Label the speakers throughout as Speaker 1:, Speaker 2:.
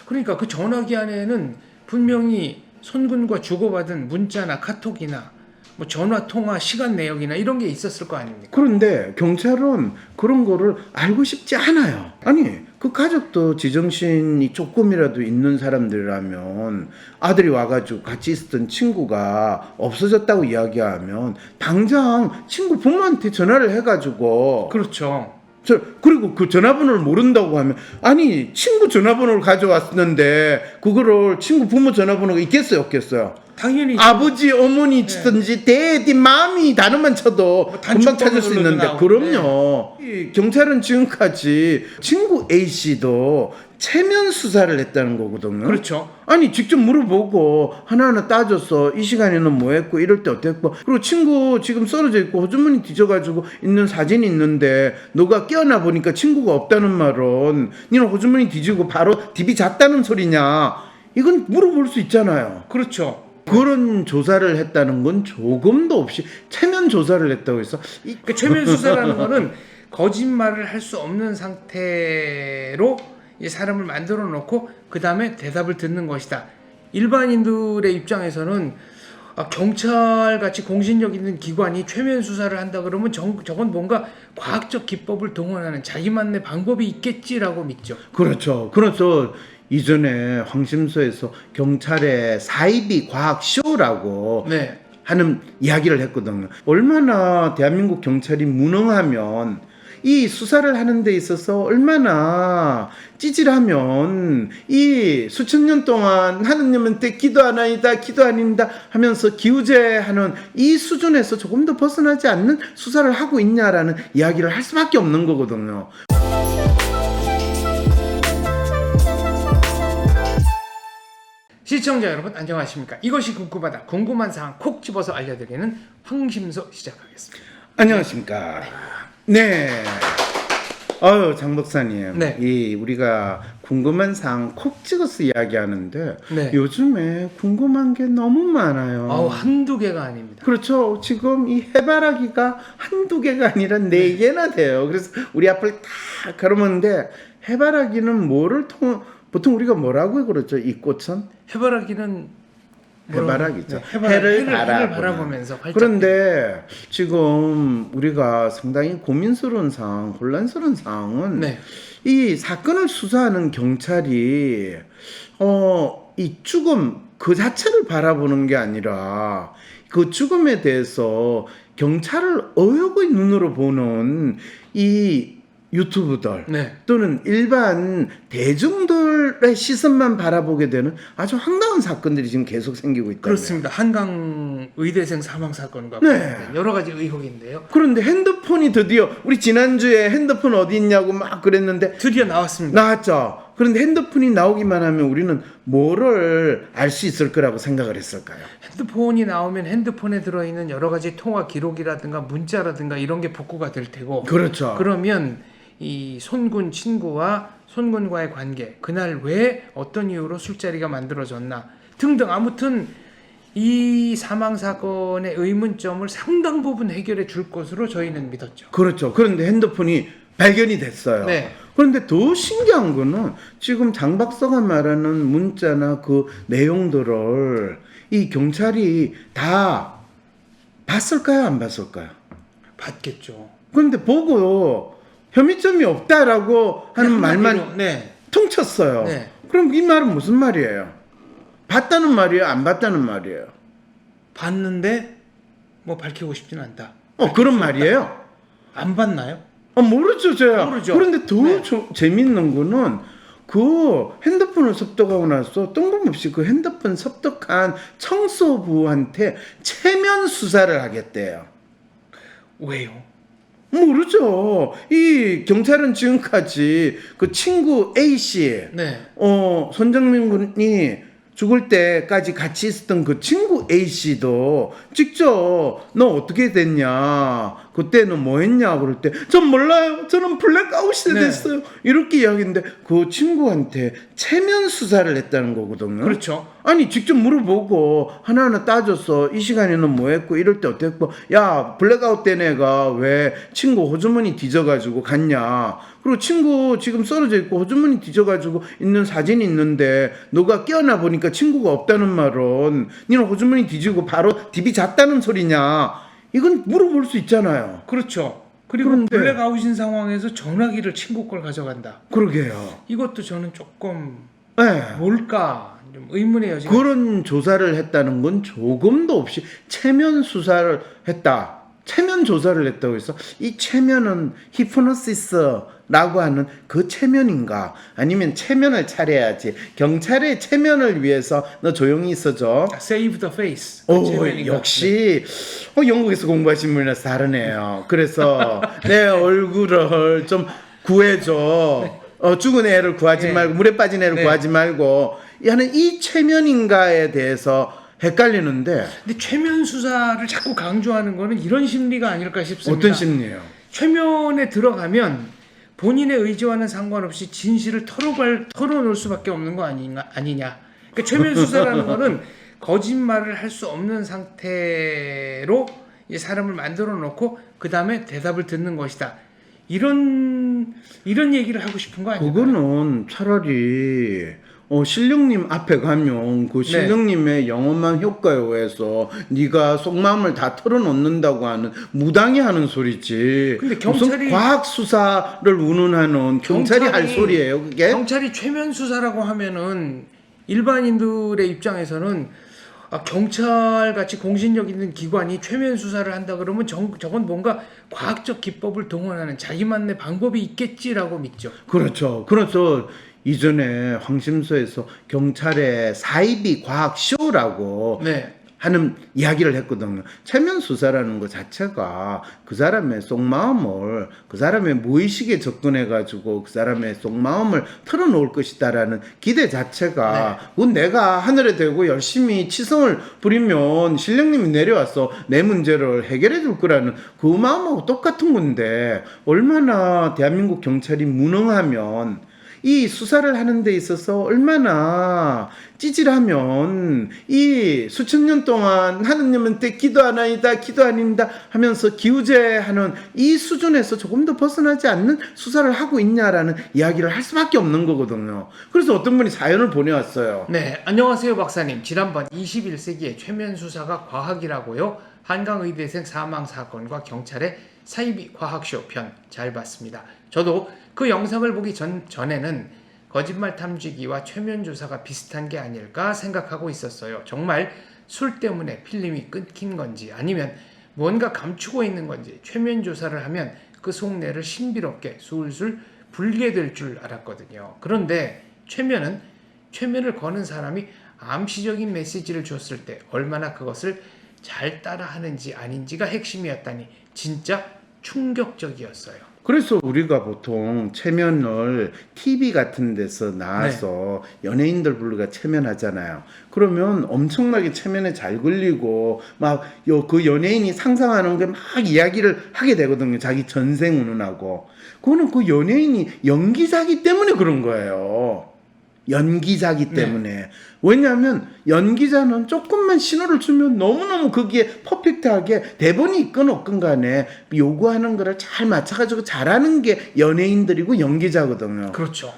Speaker 1: 그러니까 그 전화기 안에는 분명히 손군과 주고받은 문자나 카톡이나 뭐 전화 통화 시간 내역이나 이런 게 있었을 거 아닙니까?
Speaker 2: 그런데 경찰은 그런 거를 알고 싶지 않아요. 아니, 그 가족도 지정신이 조금이라도 있는 사람들이라면 아들이 와가지고 같이 있었던 친구가 없어졌다고 이야기하면 당장 친구 부모한테 전화를 해가지고
Speaker 1: 그렇죠.
Speaker 2: 그리고 그 전화번호를 모른다고 하면 아니 친구 전화번호를 가져왔는데 그거를 친구 부모 전화번호가 있겠어요 없겠어요?
Speaker 1: 당연히
Speaker 2: 아버지 어머니든지 데디 맘이 단어만 쳐도 금방 찾을 수 있는데 그럼요. 이 경찰은 지금까지 친구 A씨도 체면 수사를 했다는 거거든요.
Speaker 1: 그렇죠.
Speaker 2: 아니 직접 물어보고 하나하나 따져서 이 시간에는 뭐 했고 이럴 때 어땠고 그리고 친구 지금 쓰러져 있고 호주머니 뒤져가지고 있는 사진이 있는데 너가 깨어나 보니까 친구가 없다는 말은 니는 호주머니 뒤지고 바로 DB 잤다는 소리냐 이건 물어볼 수 있잖아요.
Speaker 1: 그렇죠.
Speaker 2: 그런 조사를 했다는 건 조금도 없이 체면 조사를 했다고 해서
Speaker 1: 그 최면 수사라는 거는 거짓말을 할 수 없는 상태로 이 사람을 만들어 놓고 그 다음에 대답을 듣는 것이다. 일반인들의 입장에서는 경찰같이 공신력 있는 기관이 최면 수사를 한다 그러면 저건 뭔가 과학적 기법을 동원하는 자기만의 방법이 있겠지라고 믿죠.
Speaker 2: 그렇죠. 이전에 황심소에서 경찰의 사이비 과학쇼라고
Speaker 1: 네.
Speaker 2: 하는 이야기를 했거든요. 얼마나 대한민국 경찰이 무능하면 이 수사를 하는 데 있어서 얼마나 찌질하면 이 수천 년 동안 하느님한테 기도 아나이다 기도 아닌다 하면서 기우제하는 이 수준에서 조금 더 벗어나지 않는 수사를 하고 있냐라는 이야기를 할 수밖에 없는 거거든요.
Speaker 1: 시청자 여러분 안녕하십니까? 이것이 궁금하다. 궁금한 사항 콕 집어서 알려드리는 황심소 시작하겠습니다.
Speaker 2: 안녕하십니까? 네. 아유 장 박사님.
Speaker 1: 네.
Speaker 2: 우리가 궁금한 사항 콕 찍어서 이야기하는데
Speaker 1: 네.
Speaker 2: 요즘에 궁금한 게 너무 많아요.
Speaker 1: 한두 개가 아닙니다.
Speaker 2: 그렇죠. 지금 이 해바라기가 한두 개가 아니라 네 개나 돼요. 그래서 우리 앞을 다 걸으는데 해바라기는 보통 우리가 뭐라고 그러죠? 이 꽃은?
Speaker 1: 해바라기는
Speaker 2: 해바라기죠.
Speaker 1: 네, 해를 바라보면서 활짝.
Speaker 2: 그런데 지금 우리가 상당히 고민스러운 상황, 혼란스러운 상황은
Speaker 1: 네.
Speaker 2: 이 사건을 수사하는 경찰이 이 죽음 그 자체를 바라보는 게 아니라 그 죽음에 대해서 경찰을 어여의 눈으로 보는 이 유튜브들
Speaker 1: 네.
Speaker 2: 또는 일반 대중들의 시선만 바라보게 되는 아주 황당한 사건들이 지금 계속 생기고 있다.
Speaker 1: 그렇습니다. 한강 의대생 사망 사건과
Speaker 2: 네.
Speaker 1: 여러 가지 의혹인데요.
Speaker 2: 그런데 핸드폰이 드디어 우리 지난주에 핸드폰 어디 있냐고 막 그랬는데
Speaker 1: 드디어 나왔습니다.
Speaker 2: 나왔죠. 그런데 핸드폰이 나오기만 하면 우리는 뭐를 알 수 있을 거라고 생각을 했을까요?
Speaker 1: 핸드폰이 나오면 핸드폰에 들어있는 여러 가지 통화 기록이라든가 문자라든가 이런 게 복구가 될 테고.
Speaker 2: 그렇죠.
Speaker 1: 그러면 이 손군 친구와 손군과의 관계, 그날 왜 어떤 이유로 술자리가 만들어졌나 등등 아무튼 이 사망 사건의 의문점을 상당 부분 해결해 줄 것으로 저희는 믿었죠.
Speaker 2: 그렇죠. 그런데 핸드폰이 발견이 됐어요.
Speaker 1: 네.
Speaker 2: 그런데 더 신기한 거는 지금 장 박사가 말하는 문자나 그 내용들을 이 경찰이 다 봤을까요? 안 봤을까요?
Speaker 1: 봤겠죠.
Speaker 2: 그런데 보고 혐의점이 없다라고 하는 말만
Speaker 1: 네.
Speaker 2: 퉁쳤어요.
Speaker 1: 네.
Speaker 2: 그럼 이 말은 무슨 말이에요? 봤다는 말이에요? 안 봤다는 말이에요?
Speaker 1: 봤는데 뭐 밝히고 싶지는 않다.
Speaker 2: 그런 말이에요?
Speaker 1: 안 봤나요?
Speaker 2: 모르죠, 제가.
Speaker 1: 모르죠.
Speaker 2: 그런데 더
Speaker 1: 네.
Speaker 2: 재밌는 거는 그 핸드폰을 섭득하고 나서 뜬금없이 그 핸드폰 섭득한 청소부한테 체면 수사를 하겠대요.
Speaker 1: 왜요?
Speaker 2: 모르죠. 이 경찰은 지금까지 그 친구 A 씨,
Speaker 1: 네.
Speaker 2: 손정민 군이 죽을 때까지 같이 있었던 그 친구 A 씨도 직접 너 어떻게 됐냐, 그때는 뭐 했냐 그럴 때 전 몰라요, 저는 블랙아웃이
Speaker 1: 네.
Speaker 2: 됐어요 이렇게 이야기했는데 그 친구한테 체면 수사를 했다는 거거든요.
Speaker 1: 그렇죠.
Speaker 2: 아니 직접 물어보고 하나하나 따져서 이 시간에는 뭐 했고 이럴 때 어땠고 야 블랙아웃 된 애가 왜 친구 호주머니 뒤져가지고 갔냐 그리고 친구 지금 쓰러져 있고 호주머니 뒤져가지고 있는 사진이 있는데 너가 깨어나 보니까 친구가 없다는 말은 니는 호주머니 뒤지고 바로 DB 잤다는 소리냐? 이건 물어볼 수 있잖아요.
Speaker 1: 그렇죠. 그리고
Speaker 2: 그런데-
Speaker 1: 블랙아웃인 상황에서 전화기를 친구 걸 가져간다.
Speaker 2: 그러게요.
Speaker 1: 이것도 저는 조금
Speaker 2: 네.
Speaker 1: 뭘까 좀 의문의 여지가
Speaker 2: 그런 조사를 했다는 건 조금도 없이 체면 수사를 했다. 체면 조사를 했다고 해서 이 체면은 히프노시스라고 하는 그 체면인가? 아니면 체면을 차려야지. 경찰의 체면을 위해서 너 조용히 있어줘.
Speaker 1: Save the face.
Speaker 2: 오,
Speaker 1: 체면인가?
Speaker 2: 역시 영국에서 공부하신 분이라서 다르네요. 그래서 내 얼굴을 좀 구해줘. 죽은 애를 구하지
Speaker 1: 네.
Speaker 2: 말고 물에 빠진 애를
Speaker 1: 네.
Speaker 2: 구하지 말고 하는 이 체면인가에 대해서 헷갈리는데
Speaker 1: 근데 최면 수사를 자꾸 강조하는 거는 이런 심리가 아닐까 싶습니다.
Speaker 2: 어떤 심리예요?
Speaker 1: 최면에 들어가면 본인의 의지와는 상관없이 진실을 털어놓을 수밖에 없는 거 아니냐. 그러니까 최면 수사라는 거는 거짓말을 할 수 없는 상태로 이 사람을 만들어 놓고 그 다음에 대답을 듣는 것이다. 이런 얘기를 하고 싶은 거 아닐까요?
Speaker 2: 그거는 차라리 신령님 앞에 가면 그 신령님의 영험한 효과에 의해서 네가 속마음을 다 털어놓는다고 하는 무당이 하는 소리지.
Speaker 1: 근데
Speaker 2: 무슨 과학 수사를 운운하는 경찰이 할 소리예요, 그게?
Speaker 1: 경찰이 최면 수사라고 하면은 일반인들의 입장에서는 경찰 같이 공신력 있는 기관이 최면 수사를 한다 그러면 저건 뭔가 과학적 기법을 동원하는 자기만의 방법이 있겠지라고 믿죠.
Speaker 2: 그렇죠. 그래서 이전에 황심소에서 경찰의 사이비 과학 쇼라고
Speaker 1: 네.
Speaker 2: 하는 이야기를 했거든요. 체면 수사라는 것 자체가 그 사람의 속마음을 그 사람의 무의식에 접근해 가지고 그 사람의 속마음을 털어놓을 것이다라는 기대 자체가 그건 내가 하늘에 대고 열심히 치성을 부리면 신령님이 내려와서 내 문제를 해결해 줄 거라는 그 마음하고 똑같은 건데 얼마나 대한민국 경찰이 무능하면 이 수사를 하는 데 있어서 얼마나 찌질하면 이 수천 년 동안 하느님한테 기도하나이다 기도 아닌다 하면서 기우제하는 이 수준에서 조금 더 벗어나지 않는 수사를 하고 있냐라는 이야기를 할 수밖에 없는 거거든요. 그래서 어떤 분이 사연을 보내왔어요.
Speaker 1: 네, 안녕하세요 박사님. 지난번 21세기의 최면 수사가 과학이라고요. 한강의대생 사망 사건과 경찰의 사이비 과학쇼 편 잘 봤습니다. 저도 그 영상을 보기 전에는 거짓말 탐지기와 최면 조사가 비슷한 게 아닐까 생각하고 있었어요. 정말 술 때문에 필름이 끊긴 건지 아니면 뭔가 감추고 있는 건지 최면 조사를 하면 그 속내를 신비롭게 술술 불게 될 줄 알았거든요. 그런데 최면을 거는 사람이 암시적인 메시지를 줬을 때 얼마나 그것을 잘 따라하는지 아닌지가 핵심이었다니 진짜 충격적이었어요.
Speaker 2: 그래서 우리가 보통 체면을 TV 같은 데서 나와서 연예인들 부르가 체면하잖아요. 그러면 엄청나게 체면에 잘 걸리고 막 그 연예인이 상상하는 게 막 이야기를 하게 되거든요. 자기 전생 운운하고. 그거는 그 연예인이 연기자기 때문에 그런 거예요. 연기자기 때문에. 왜냐하면 연기자는 조금만 신호를 주면 너무너무 거기에 퍼펙트하게 대본이 있건 없건 간에 요구하는 거를 잘 맞춰가지고 잘하는 게 연예인들이고 연기자거든요.
Speaker 1: 그렇죠.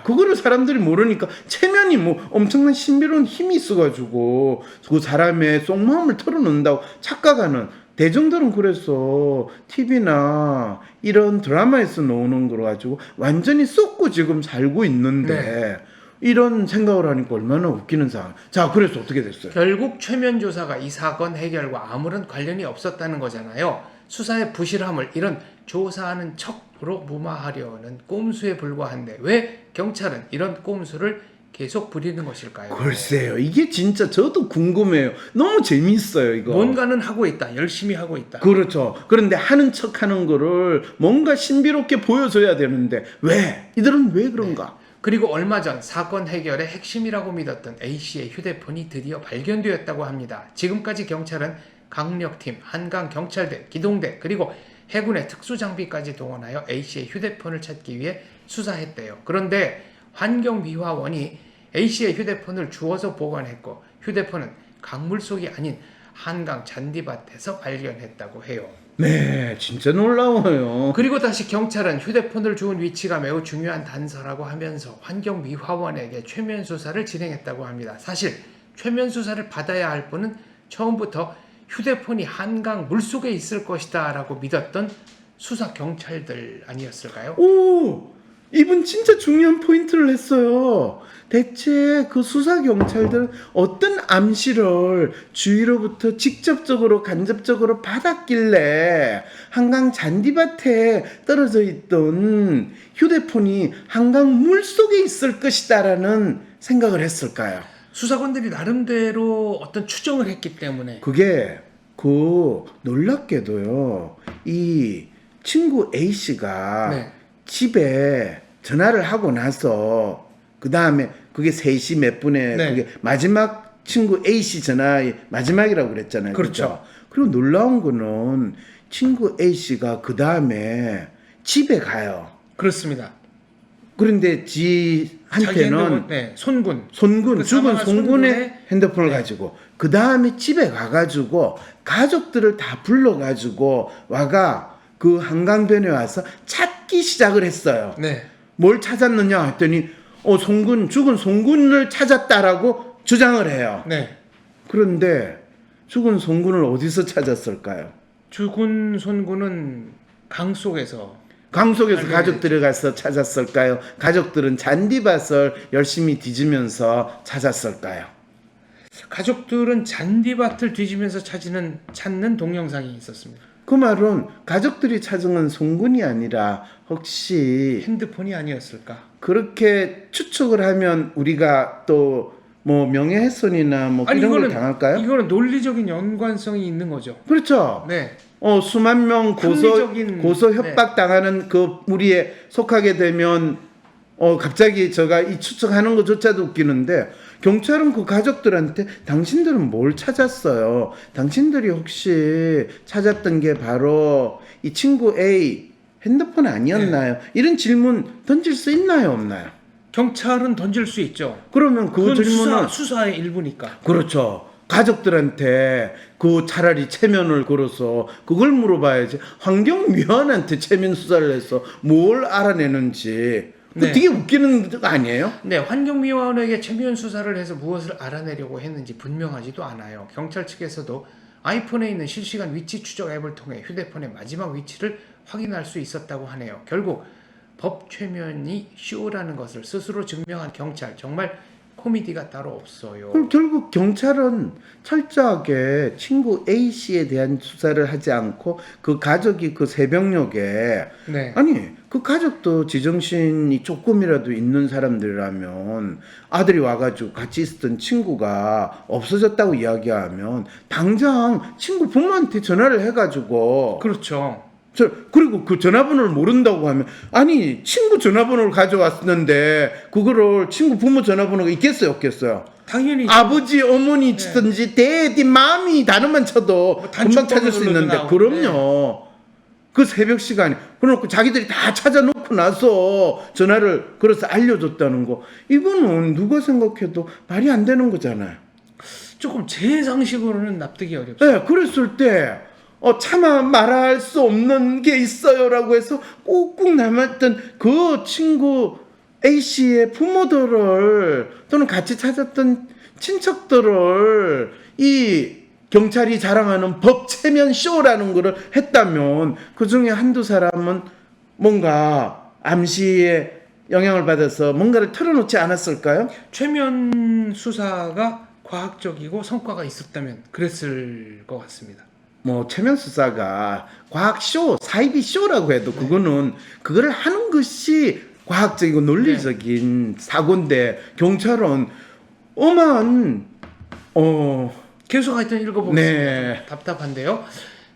Speaker 2: 그거를 사람들이 모르니까 체면이 뭐 엄청난 신비로운 힘이 있어가지고 그 사람의 속마음을 털어놓는다고 착각하는 대중들은 그래서 TV나 이런 드라마에서 나오는 걸 가지고 완전히 쏟고 지금 살고 있는데 이런 생각을 하니까 얼마나 웃기는 상황. 자, 그래서 어떻게 됐어요?
Speaker 1: 결국 최면 조사가 이 사건 해결과 아무런 관련이 없었다는 거잖아요. 수사의 부실함을 이런 조사하는 척으로 무마하려는 꼼수에 불과한데 왜 경찰은 이런 꼼수를 계속 부리는 것일까요?
Speaker 2: 글쎄요, 이게 진짜 저도 궁금해요. 너무 재밌어요, 이거.
Speaker 1: 뭔가는 하고 있다. 열심히 하고 있다.
Speaker 2: 그렇죠. 그런데 하는 척 하는 거를 뭔가 신비롭게 보여줘야 되는데 왜? 이들은 왜 그런가?
Speaker 1: 그리고 얼마 전 사건 해결의 핵심이라고 믿었던 A씨의 휴대폰이 드디어 발견되었다고 합니다. 지금까지 경찰은 강력팀, 한강경찰대, 기동대 그리고 해군의 특수장비까지 동원하여 A씨의 휴대폰을 찾기 위해 수사했대요. 그런데 환경미화원이 A씨의 휴대폰을 주워서 보관했고 휴대폰은 강물 속이 아닌 한강 잔디밭에서 발견했다고 해요.
Speaker 2: 네, 진짜 놀라워요.
Speaker 1: 그리고 다시 경찰은 휴대폰을 주운 위치가 매우 중요한 단서라고 하면서 환경미화원에게 최면 수사를 진행했다고 합니다. 사실 최면 수사를 받아야 할 분은 처음부터 휴대폰이 한강 물속에 있을 것이다 라고 믿었던 수사 경찰들 아니었을까요?
Speaker 2: 오, 이분 진짜 중요한 포인트를 했어요. 대체 그 수사 경찰들은 어떤 암시를 주위로부터 직접적으로 간접적으로 받았길래 한강 잔디밭에 떨어져 있던 휴대폰이 한강 물 속에 있을 것이다라는 생각을 했을까요?
Speaker 1: 수사관들이 나름대로 어떤 추정을 했기 때문에
Speaker 2: 그게 놀랍게도요. 이 친구 A 씨가
Speaker 1: 네.
Speaker 2: 집에 전화를 하고 나서 그 다음에 그게 3시 몇 분에
Speaker 1: 네.
Speaker 2: 그게 마지막 친구 A 씨 전화의 마지막이라고 그랬잖아요.
Speaker 1: 그렇죠.
Speaker 2: 그리고 놀라운 거는 친구 A 씨가 그 다음에 집에 가요.
Speaker 1: 그렇습니다.
Speaker 2: 그런데
Speaker 1: 자기
Speaker 2: 지한테는
Speaker 1: 핸드폰, 네, 손군 그
Speaker 2: 죽은
Speaker 1: 사망한
Speaker 2: 손군의
Speaker 1: 손군의-
Speaker 2: 핸드폰을
Speaker 1: 네.
Speaker 2: 가지고 그 다음에 집에 가가지고 가족들을 다 불러가지고 와가 그 한강변에 와서 찾기 시작을 했어요.
Speaker 1: 네.
Speaker 2: 뭘 찾았느냐 했더니 죽은 송군을 찾았다라고 주장을 해요.
Speaker 1: 네.
Speaker 2: 그런데 죽은 송군을 어디서 찾았을까요?
Speaker 1: 죽은 손군은 강 속에서
Speaker 2: 강 속에서
Speaker 1: 아니,
Speaker 2: 가족들이 가서 찾았을까요? 가족들은 잔디밭을 열심히 뒤지면서 찾았을까요?
Speaker 1: 가족들은 잔디밭을 뒤지면서 찾는 동영상이 있었습니다.
Speaker 2: 그 말은 가족들이 찾은 건 송군이 아니라 혹시
Speaker 1: 핸드폰이 아니었을까?
Speaker 2: 그렇게 추측을 하면 우리가 또 뭐 명예훼손이나 뭐 이런 걸 당할까요?
Speaker 1: 이거는 논리적인 연관성이 있는 거죠.
Speaker 2: 그렇죠.
Speaker 1: 네.
Speaker 2: 수만 명
Speaker 1: 합리적인-
Speaker 2: 고소 협박 당하는 그 무리에 속하게 되면 갑자기 제가 이 추측하는 것조차도 웃기는데 경찰은 그 가족들한테 당신들은 뭘 찾았어요? 당신들이 혹시 찾았던 게 바로 이 친구 A 핸드폰 아니었나요? 이런 질문 던질 수 있나요, 없나요?
Speaker 1: 경찰은 던질 수 있죠.
Speaker 2: 그러면 그
Speaker 1: 그건
Speaker 2: 질문은
Speaker 1: 수사의 일부니까.
Speaker 2: 그렇죠. 가족들한테 그 차라리 체면을 걸어서 그걸 물어봐야지. 환경미화원한테 체면 수사를 해서 뭘 알아내는지. 그
Speaker 1: 네.
Speaker 2: 되게 웃기는 거 아니에요?
Speaker 1: 네, 환경미화원에게 최면 수사를 해서 무엇을 알아내려고 했는지 분명하지도 않아요. 경찰 측에서도 아이폰에 있는 실시간 위치 추적 앱을 통해 휴대폰의 마지막 위치를 확인할 수 있었다고 하네요. 결국 법 최면이 쇼라는 것을 스스로 증명한 경찰, 정말 코미디가 따로 없어요.
Speaker 2: 그럼 결국 경찰은 철저하게 친구 A 씨에 대한 수사를 하지 않고 그 가족이 그 새벽녘에
Speaker 1: 네.
Speaker 2: 아니 그 가족도 지정신이 조금이라도 있는 사람들이라면 아들이 와가지고 같이 있었던 친구가 없어졌다고 이야기하면 당장 친구 부모한테 전화를 해가지고
Speaker 1: 그렇죠.
Speaker 2: 그리고 그 전화번호를 모른다고 하면 아니 친구 전화번호를 가져왔는데 그거를 친구 부모 전화번호가 있겠어요 없겠어요?
Speaker 1: 당연히
Speaker 2: 아버지 어머니든지 대디 맘이 단어만 쳐도
Speaker 1: 뭐
Speaker 2: 금방 찾을 수
Speaker 1: 단축번호로도
Speaker 2: 있는데
Speaker 1: 나오고,
Speaker 2: 그럼요. 그 새벽 시간에 그래놓고 자기들이 다 찾아놓고 나서 전화를 걸어서 알려줬다는 거 이거는 누가 생각해도 말이 안 되는 거잖아요.
Speaker 1: 조금 제 상식으로는 납득이 어렵죠.
Speaker 2: 네, 그랬을 때 차마 말할 수 없는 게 있어요라고 해서 꾹꾹 남았던 그 친구 A 씨의 부모들을 또는 같이 찾았던 친척들을 이 경찰이 자랑하는 법 체면 쇼라는 거를 했다면 그 중에 한두 사람은 뭔가 암시에 영향을 받아서 뭔가를 털어놓지 않았을까요?
Speaker 1: 최면 수사가 과학적이고 성과가 있었다면 그랬을 것 같습니다.
Speaker 2: 뭐 체면 수사가 과학 쇼, 사이비 쇼라고 해도 그거는 그거를 하는 것이 과학적이고 논리적인 사고인데 경찰은 엄한
Speaker 1: 계속 하여튼 읽어보겠습니다.
Speaker 2: 네.
Speaker 1: 답답한데요.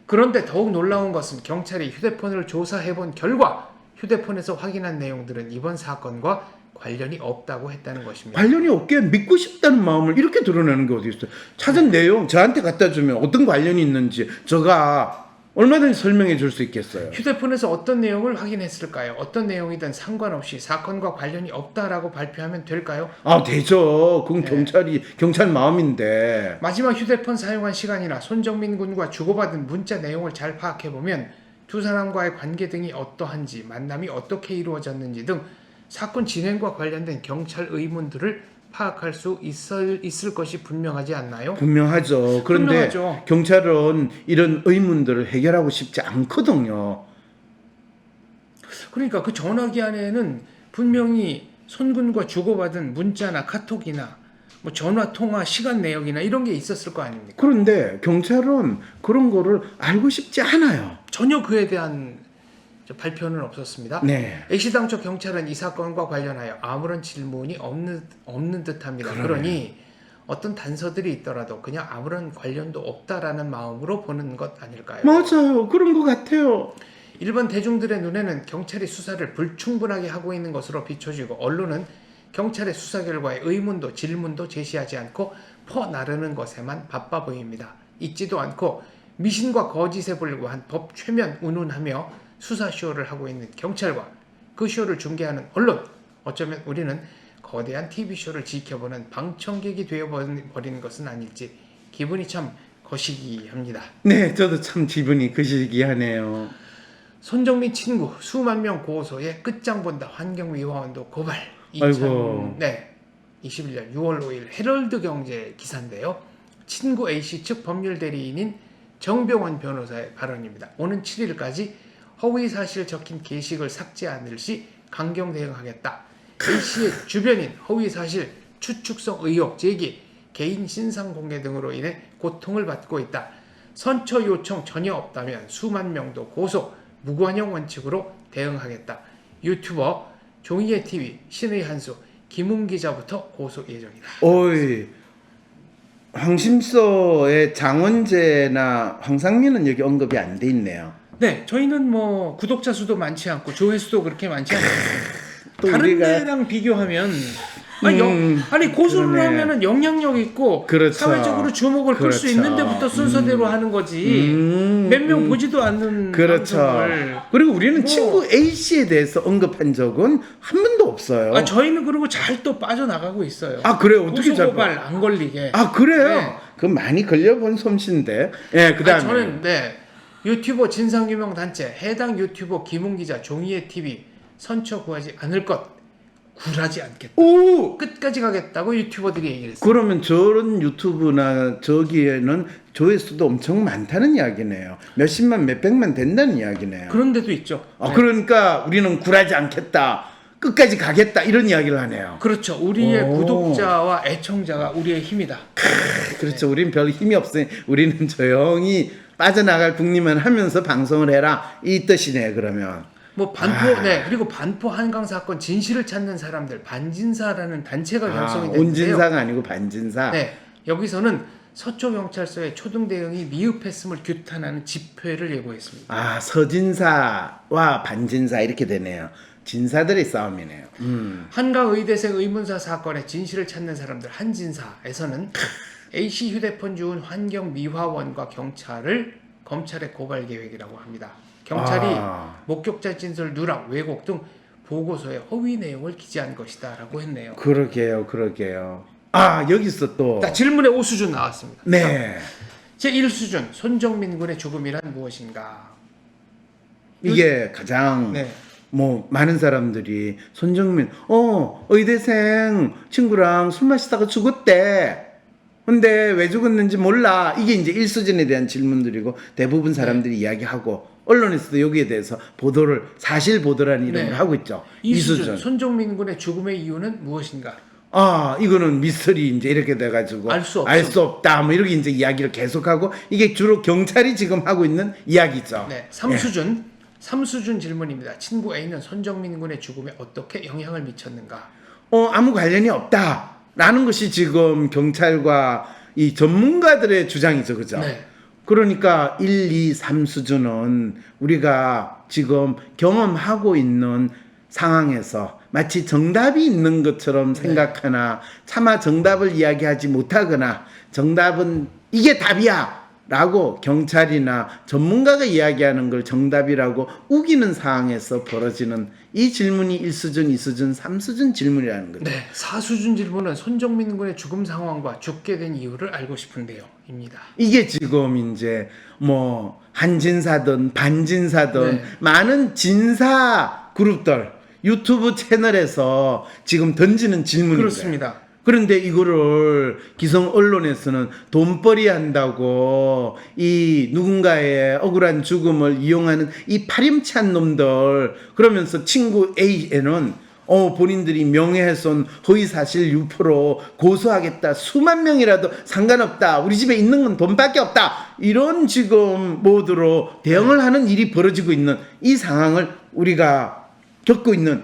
Speaker 1: 그런데 더욱 놀라운 것은 경찰이 휴대폰을 조사해본 결과 휴대폰에서 확인한 내용들은 이번 사건과 관련이 없다고 했다는 것입니다.
Speaker 2: 관련이 없게 믿고 싶다는 마음을 이렇게 드러내는 게 어디 있어요? 찾은 내용 저한테 갖다 주면 어떤 관련이 있는지 제가 얼마든지 설명해 줄 수 있겠어요.
Speaker 1: 휴대폰에서 어떤 내용을 확인했을까요? 어떤 내용이든 상관없이 사건과 관련이 없다라고 발표하면 될까요?
Speaker 2: 아, 되죠. 그건
Speaker 1: 네.
Speaker 2: 경찰 마음인데.
Speaker 1: 마지막 휴대폰 사용한 시간이나 손정민 군과 주고받은 문자 내용을 잘 파악해보면 두 사람과의 관계 등이 어떠한지, 만남이 어떻게 이루어졌는지 등 사건 진행과 관련된 경찰 의문들을 파악할 수 있을 것이 분명하지 않나요?
Speaker 2: 분명하죠. 그런데
Speaker 1: 분명하죠.
Speaker 2: 경찰은 이런 의문들을 해결하고 싶지 않거든요.
Speaker 1: 그러니까 그 전화기 안에는 분명히 손 군과 주고받은 문자나 카톡이나 뭐 전화 통화 시간 내역이나 이런 게 있었을 거 아닙니까?
Speaker 2: 그런데 경찰은 그런 거를 알고 싶지 않아요.
Speaker 1: 전혀 그에 대한 발표는 없었습니다.
Speaker 2: 네.
Speaker 1: 애시당초 경찰은 이 사건과 관련하여 아무런 질문이 없는 듯합니다.
Speaker 2: 그러네요.
Speaker 1: 그러니 어떤 단서들이 있더라도 그냥 아무런 관련도 없다라는 마음으로 보는 것 아닐까요?
Speaker 2: 맞아요. 그런 것 같아요.
Speaker 1: 일반 대중들의 눈에는 경찰이 수사를 불충분하게 하고 있는 것으로 비춰지고 언론은 경찰의 수사 결과에 의문도 질문도 제시하지 않고 퍼나르는 것에만 바빠 보입니다. 잊지도 않고 미신과 거짓에 불과한 법 최면 운운하며 수사쇼를 하고 있는 경찰과 그 쇼를 중계하는 언론, 어쩌면 우리는 거대한 TV쇼를 지켜보는 방청객이 되어버린 것은 아닐지 기분이 참 거시기합니다.
Speaker 2: 네, 저도 참 기분이 그시기하네요.
Speaker 1: 손정민 친구 수만 명 고소에 끝장 본다 환경미화원도 고발.
Speaker 2: 아이고.
Speaker 1: 21년 6월 5일 헤럴드 경제 기사인데요. 친구 A씨 측 법률 대리인인 정병원 변호사의 발언입니다. 오는 7일까지 허위 사실 적힌 게시글 삭제 않을 시 강경 대응하겠다. A씨의 주변인 허위 사실 추측성 의혹 제기, 개인 신상 공개 등으로 인해 고통을 받고 있다. 선처 요청 전혀 없다면 수만 명도 고소, 무관용 원칙으로 대응하겠다. 유튜버 종이의 TV 신의 한수 김웅 기자부터 고소 예정이다.
Speaker 2: 어이, 황심서의 장원재나 황상민은 여기 언급이 안 돼 있네요.
Speaker 1: 네, 저희는 뭐 구독자 수도 많지 않고 조회수도 그렇게 많지 않아요.
Speaker 2: 또
Speaker 1: 다른
Speaker 2: 우리가
Speaker 1: 데랑 비교하면 아니 고소를
Speaker 2: 그러네.
Speaker 1: 하면은 영향력 있고
Speaker 2: 그렇죠.
Speaker 1: 사회적으로 주목을 끌 수
Speaker 2: 그렇죠.
Speaker 1: 있는 데부터 순서대로 하는 거지. 몇 명 보지도 않는
Speaker 2: 그렇죠.
Speaker 1: 방송을.
Speaker 2: 그리고 우리는
Speaker 1: 뭐.
Speaker 2: 친구 A 씨에 대해서 언급한 적은 한 번도 없어요.
Speaker 1: 저희는 그리고 잘 또 빠져나가고 있어요.
Speaker 2: 아, 그래요? 어떻게
Speaker 1: 고소
Speaker 2: 잘
Speaker 1: 고발 안 걸리게.
Speaker 2: 아, 그래요?
Speaker 1: 네.
Speaker 2: 그 많이 걸려본 솜씨인데. 예, 그다음에
Speaker 1: 저는 유튜버 진상규명 단체 해당 유튜버 김웅 기자 종이의 TV 선처 구하지 않을 것 굴하지 않겠다.
Speaker 2: 오!
Speaker 1: 끝까지 가겠다고 유튜버들이 얘기를 했어요.
Speaker 2: 그러면 저런 유튜브나 저기에는 조회수도 엄청 많다는 이야기네요. 몇십만, 몇백만 된다는 이야기네요.
Speaker 1: 그런 데도 있죠. 네.
Speaker 2: 그러니까 우리는 굴하지 않겠다. 끝까지 가겠다. 이런 이야기를 하네요.
Speaker 1: 그렇죠. 우리의
Speaker 2: 오.
Speaker 1: 구독자와 애청자가 우리의 힘이다.
Speaker 2: 그렇죠. 우린 별 힘이 없으니 우리는 조용히 빠져나갈 궁리만 하면서 방송을 해라. 이 뜻이네, 그러면.
Speaker 1: 뭐 반포 그리고 반포 한강 사건 진실을 찾는 사람들 반진사라는 단체가 결성이 됐는데요.
Speaker 2: 온진사가 아니고 반진사.
Speaker 1: 네, 여기서는 서초 경찰서의 초등 대응이 미흡했음을 규탄하는 집회를 예고했습니다.
Speaker 2: 아, 서진사와 반진사 이렇게 되네요. 진사들의 싸움이네요.
Speaker 1: 한강의대생 의문사 사건의 진실을 찾는 사람들 한진사에서는 A씨 휴대폰 주운 환경미화원과 경찰을 검찰에 고발 계획이라고 합니다. 경찰이 목격자 진술 누락, 왜곡 등 보고서에 허위 내용을 기재한 것이다 라고 했네요.
Speaker 2: 그러게요. 아, 여기서 또.
Speaker 1: 자, 질문의 5수준 나왔습니다.
Speaker 2: 네.
Speaker 1: 제1수준 손정민 군의 죽음이란 무엇인가?
Speaker 2: 이게 가장
Speaker 1: 네.
Speaker 2: 뭐 많은 사람들이 손정민 의대생 친구랑 술 마시다가 죽었대. 근데 왜 죽었는지 몰라. 이게 이제 1수준에 대한 질문들이고 대부분 사람들이 이야기하고 언론에서도 여기에 대해서 사실 보도라는 이름을 하고 있죠.
Speaker 1: 2수준 손정민 군의 죽음의 이유는 무엇인가?
Speaker 2: 아, 이거는 미스터리 이제 이렇게 돼가지고
Speaker 1: 알 수
Speaker 2: 없다. 뭐 이렇게 이제 이야기를 계속하고 이게 주로 경찰이 지금 하고 있는 이야기죠.
Speaker 1: 네, 3수준 질문입니다. 친구 A는 손정민 군의 죽음에 어떻게 영향을 미쳤는가?
Speaker 2: 아무 관련이 없다라는 것이 지금 경찰과 이 전문가들의 주장이죠, 그죠?
Speaker 1: 네.
Speaker 2: 그러니까 1, 2, 3수준은 우리가 지금 경험하고 있는 상황에서 마치 정답이 있는 것처럼 생각하나 차마 정답을 이야기하지 못하거나 정답은 이게 답이야 라고 경찰이나 전문가가 이야기하는 걸 정답이라고 우기는 상황에서 벌어지는 이 질문이 1수준, 2수준, 3수준 질문이라는 거죠.
Speaker 1: 네, 4수준 질문은 손정민 군의 죽음 상황과 죽게 된 이유를 알고 싶은데요. 입니다.
Speaker 2: 이게 지금 이제 뭐 한진사든 반진사든
Speaker 1: 네.
Speaker 2: 많은 진사 그룹들 유튜브 채널에서 지금 던지는 질문인데
Speaker 1: 그렇습니다.
Speaker 2: 그런데 이거를 기성 언론에서는 돈벌이 한다고 이 누군가의 억울한 죽음을 이용하는 이 파렴치한 놈들 그러면서 친구 A에는 본인들이 명예훼손 허위사실 유포로 고소하겠다 수만 명이라도 상관없다 우리 집에 있는 건 돈밖에 없다 이런 지금 모드로 대응을 하는 일이 벌어지고 있는 이 상황을 우리가 겪고 있는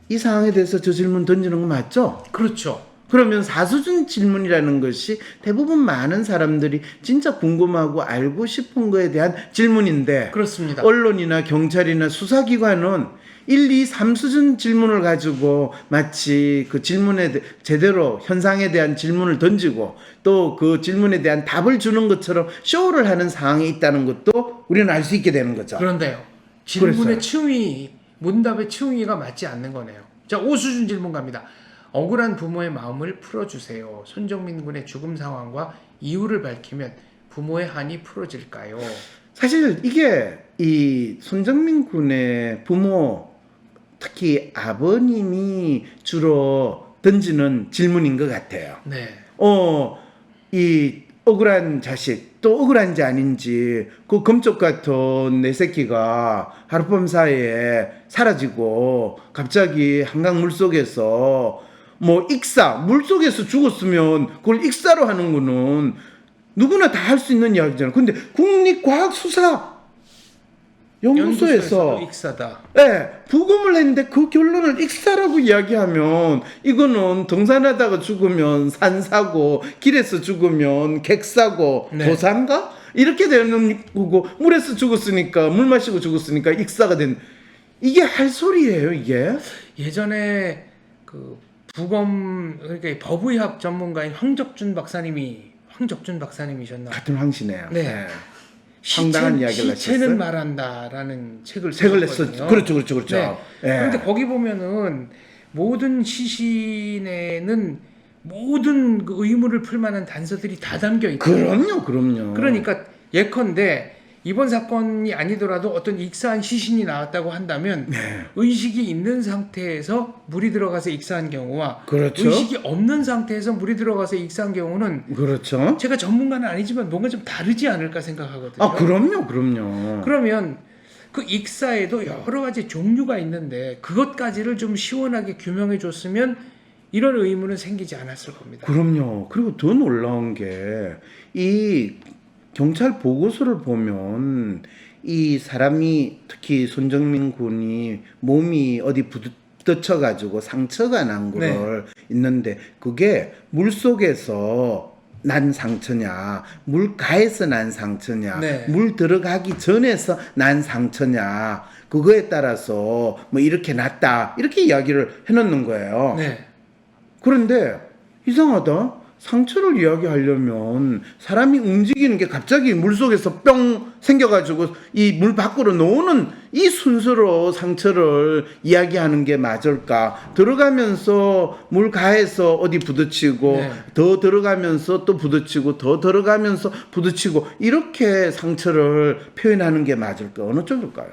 Speaker 2: 이 상황에 대해서 저 질문 던지는 거 맞죠?
Speaker 1: 그렇죠.
Speaker 2: 그러면 4수준 질문이라는 것이 대부분 많은 사람들이 진짜 궁금하고 알고 싶은 거에 대한 질문인데
Speaker 1: 그렇습니다.
Speaker 2: 언론이나 경찰이나 수사기관은 1, 2, 3수준 질문을 가지고 마치 그 질문에 제대로 현상에 대한 질문을 던지고 또 그 질문에 대한 답을 주는 것처럼 쇼를 하는 상황에 있다는 것도 우리는 알 수 있게 되는 거죠.
Speaker 1: 그런데요. 질문의
Speaker 2: 그랬어요.
Speaker 1: 층위, 문답의 층위가 맞지 않는 거네요. 자, 5수준 질문 갑니다. 억울한 부모의 마음을 풀어주세요. 손정민 군의 죽음 상황과 이유를 밝히면 부모의 한이 풀어질까요?
Speaker 2: 사실 이게 이 손정민 군의 부모 특히 아버님이 주로 던지는 질문인 것 같아요.
Speaker 1: 네.
Speaker 2: 이 억울한 자식 또 억울한지 아닌지 그 검쪽 같은 내 새끼가 하룻밤 사이에 사라지고 갑자기 한강 물속에서 뭐 익사 물속에서 죽었으면 그걸 익사로 하는 거는 누구나 다 할 수 있는 이야기잖아요. 근데 국립과학수사 연구소에서
Speaker 1: 익사다.
Speaker 2: 부검을 했는데 그 결론을 익사라고 이야기하면 이거는 등산하다가 죽으면 산사고 길에서 죽으면 객사고
Speaker 1: 네.
Speaker 2: 도산가 이렇게 되는 거고 물에서 죽었으니까 물 마시고 죽었으니까 익사가 된 이게 할 소리예요 이게?
Speaker 1: 예전에 그 부검 그러니까 법의학 전문가인 황적준 박사님이셨나?
Speaker 2: 같은 황씨네요.
Speaker 1: 네.
Speaker 2: 상당한 이야기를
Speaker 1: 시체는
Speaker 2: 하셨어요.
Speaker 1: 말한다라는 책을
Speaker 2: 책을
Speaker 1: 쓰셨거든요.
Speaker 2: 냈었죠. 그렇죠.
Speaker 1: 네.
Speaker 2: 예.
Speaker 1: 그런데 거기 보면은 모든 시신에는 모든 그 의문을 풀 만한 단서들이 다 담겨 있거든요.
Speaker 2: 그럼요.
Speaker 1: 그러니까 예컨대 이번 사건이 아니더라도 어떤 익사한 시신이 나왔다고 한다면
Speaker 2: 네.
Speaker 1: 의식이 있는 상태에서 물이 들어가서 익사한 경우와
Speaker 2: 그렇죠.
Speaker 1: 의식이 없는 상태에서 물이 들어가서 익사한 경우는
Speaker 2: 그렇죠.
Speaker 1: 제가 전문가는 아니지만 뭔가 좀 다르지 않을까 생각하거든요.
Speaker 2: 아, 그럼요.
Speaker 1: 그러면 그 익사에도 여러 가지 종류가 있는데 그것까지를 좀 시원하게 규명해 줬으면 이런 의문은 생기지 않았을 겁니다.
Speaker 2: 그럼요. 그리고 더 놀라운 게 이 경찰 보고서를 보면 이 사람이 특히 손정민 군이 몸이 어디 부딪혀 가지고 상처가 난 거를 있는데 그게 물속에서 난 상처냐 물가에서 난 상처냐
Speaker 1: 네.
Speaker 2: 물 들어가기 전에서 난 상처냐 그거에 따라서 뭐 이렇게 났다 이렇게 이야기를 해놓는 거예요.
Speaker 1: 네.
Speaker 2: 그런데 이상하다. 상처를 이야기하려면 사람이 움직이는 게 갑자기 물속에서 뿅 생겨가지고 이 물 밖으로 나오는 이 순서로 상처를 이야기하는 게 맞을까? 들어가면서 물 가에서 어디 부딪히고
Speaker 1: 네.
Speaker 2: 더 들어가면서 또 부딪히고 더 들어가면서 부딪히고 이렇게 상처를 표현하는 게 맞을까? 어느 쪽일까요?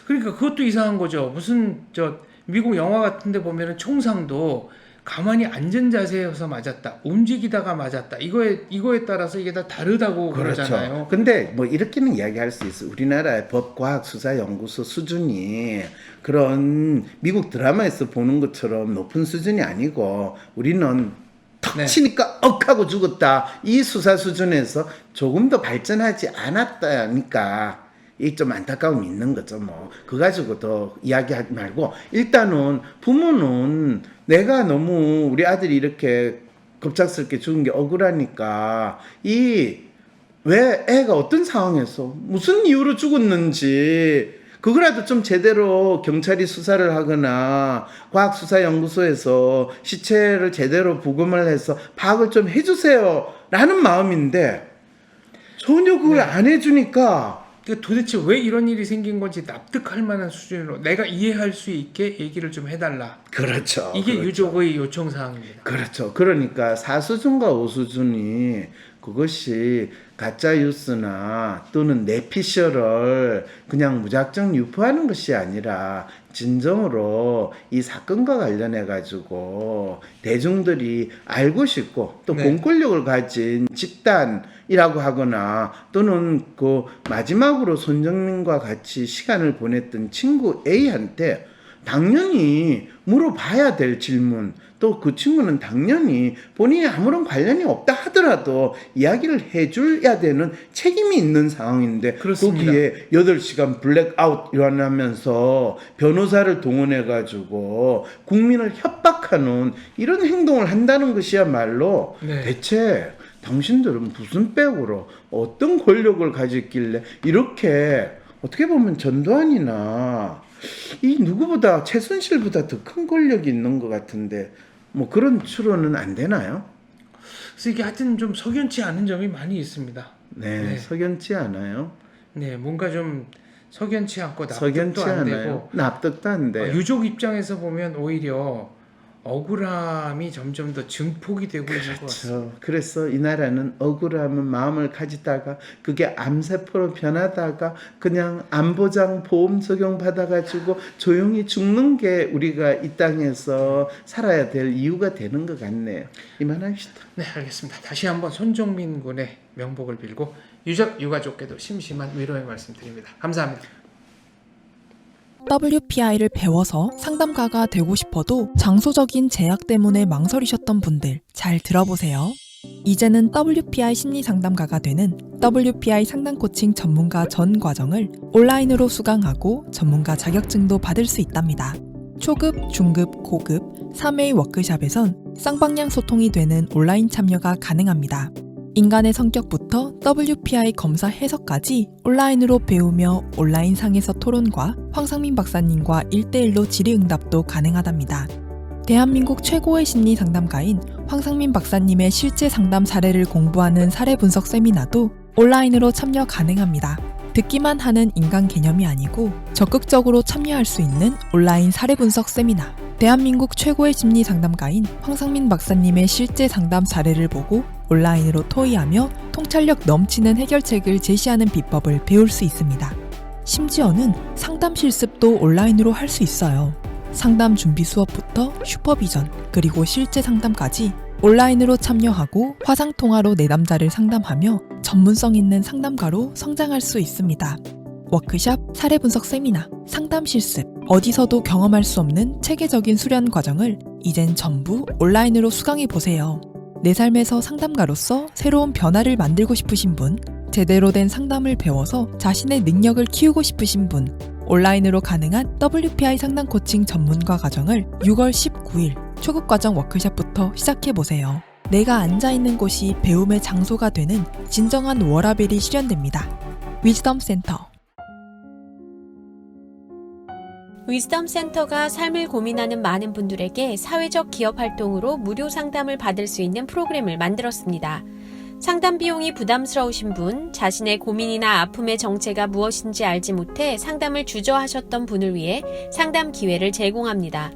Speaker 1: 그러니까 그것도 이상한 거죠. 무슨 저 미국 영화 같은데 보면은 총상도 가만히 앉은 자세에서 맞았다, 움직이다가 맞았다. 이거에 따라서 이게 다 다르다고 그러잖아요.
Speaker 2: 근데 뭐 이렇게는 이야기할 수 있어. 우리나라의 법과학수사연구소 수준이 그런 미국 드라마에서 보는 것처럼 높은 수준이 아니고 우리는 턱
Speaker 1: 네.
Speaker 2: 치니까 억 하고 죽었다. 이 수사 수준에서 조금 더 발전하지 않았다니까. 이 좀 안타까움이 있는 거죠. 뭐 그거 가지고 더 이야기하지 말고 일단은 부모는 내가 너무 우리 아들이 이렇게 급작스럽게 죽은 게 억울하니까 이 왜 애가 어떤 상황에서 무슨 이유로 죽었는지 그거라도 좀 제대로 경찰이 수사를 하거나 과학수사연구소에서 시체를 제대로 부검을 해서 파악을 좀 해주세요 라는 마음인데 전혀 그걸
Speaker 1: 네.
Speaker 2: 안 해주니까
Speaker 1: 그러니까 도대체 왜 이런 일이 생긴 건지 납득할 만한 수준으로 내가 이해할 수 있게 얘기를 좀 해달라.
Speaker 2: 그렇죠.
Speaker 1: 이게
Speaker 2: 그렇죠.
Speaker 1: 유족의 요청 사항입니다.
Speaker 2: 그렇죠. 그러니까 4수준과 5수준이 그것이 가짜 뉴스나 또는 내피셜을 그냥 무작정 유포하는 것이 아니라 진정으로 이 사건과 관련해 가지고 대중들이 알고 싶고 또
Speaker 1: 네.
Speaker 2: 공권력을 가진 집단이라고 하거나 또는 그 마지막으로 손정민과 같이 시간을 보냈던 친구 A한테 당연히 물어봐야 될 질문, 또 그 친구는 당연히 본인이 아무런 관련이 없다 하더라도 이야기를 해줘야 되는 책임이 있는 상황인데
Speaker 1: 그렇습니다.
Speaker 2: 거기에 8시간 블랙아웃 일어나면서 변호사를 동원해가지고 국민을 협박하는 이런 행동을 한다는 것이야말로
Speaker 1: 네.
Speaker 2: 대체 당신들은 무슨 백으로 어떤 권력을 가졌길래 이렇게 어떻게 보면 전두환이나 이 누구보다 최순실보다 더 큰 권력이 있는 것 같은데 뭐 그런 추론은 안 되나요?
Speaker 1: 그래서 이게 하여튼 좀 석연치 않은 점이 많이 있습니다.
Speaker 2: 네,
Speaker 1: 네.
Speaker 2: 석연치 않아요.
Speaker 1: 네, 뭔가 좀 석연치 않고
Speaker 2: 석연치
Speaker 1: 납득도 안
Speaker 2: 않아요.
Speaker 1: 되고
Speaker 2: 납득도 안 돼요.
Speaker 1: 유족 입장에서 보면 오히려 억울함이 점점 더 증폭이 되고 있는 것 같습니다.
Speaker 2: 그렇죠. 그래서 이 나라는 억울함은 마음을 가지다가 그게 암세포로 변하다가 그냥 안보장 보험 적용 받아가지고 조용히 죽는 게 우리가 이 땅에서 살아야 될 이유가 되는 것 같네요. 이만합시다.
Speaker 1: 네, 알겠습니다. 다시 한번 손정민 군의 명복을 빌고 유족 유가족께도 심심한 위로의 말씀 드립니다. 감사합니다.
Speaker 3: WPI를 배워서 상담가가 되고 싶어도 장소적인 제약 때문에 망설이셨던 분들 잘 들어보세요. 이제는 WPI 심리 상담가가 되는 WPI 상담 코칭 전문가 전 과정을 온라인으로 수강하고 전문가 자격증도 받을 수 있답니다. 초급, 중급, 고급 3회의 워크샵에선 쌍방향 소통이 되는 온라인 참여가 가능합니다. 인간의 성격부터 WPI 검사 해석까지 온라인으로 배우며 온라인 상에서 토론과 황상민 박사님과 1대1로 질의응답도 가능하답니다. 대한민국 최고의 심리 상담가인 황상민 박사님의 실제 상담 사례를 공부하는 사례 분석 세미나도 온라인으로 참여 가능합니다. 듣기만 하는 인간 개념이 아니고 적극적으로 참여할 수 있는 온라인 사례 분석 세미나. 대한민국 최고의 심리 상담가인 황상민 박사님의 실제 상담 사례를 보고 온라인으로 토의하며 통찰력 넘치는 해결책을 제시하는 비법을 배울 수 있습니다. 심지어는 상담 실습도 온라인으로 할 수 있어요. 상담 준비 수업부터 슈퍼비전 그리고 실제 상담까지 온라인으로 참여하고 화상통화로 내담자를 상담하며 전문성 있는 상담가로 성장할 수 있습니다. 워크샵, 사례 분석 세미나, 상담 실습, 어디서도 경험할 수 없는 체계적인 수련 과정을 이젠 전부 온라인으로 수강해보세요. 내 삶에서 상담가로서 새로운 변화를 만들고 싶으신 분, 제대로 된 상담을 배워서 자신의 능력을 키우고 싶으신 분, 온라인으로 가능한 WPI 상담 코칭 전문가 과정을 6월 19일 초급 과정 워크샵부터 시작해보세요. 내가 앉아있는 곳이 배움의 장소가 되는 진정한 워라밸이 실현됩니다. 위즈덤 센터.
Speaker 4: 위즈덤 센터가 삶을 고민하는 많은 분들에게 사회적 기업 활동으로 무료 상담을 받을 수 있는 프로그램을 만들었습니다. 상담 비용이 부담스러우신 분, 자신의 고민이나 아픔의 정체가 무엇인지 알지 못해 상담을 주저하셨던 분을 위해 상담 기회를 제공합니다.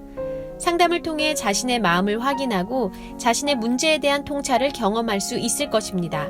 Speaker 4: 상담을 통해 자신의 마음을 확인하고 자신의 문제에 대한 통찰을 경험할 수 있을 것입니다.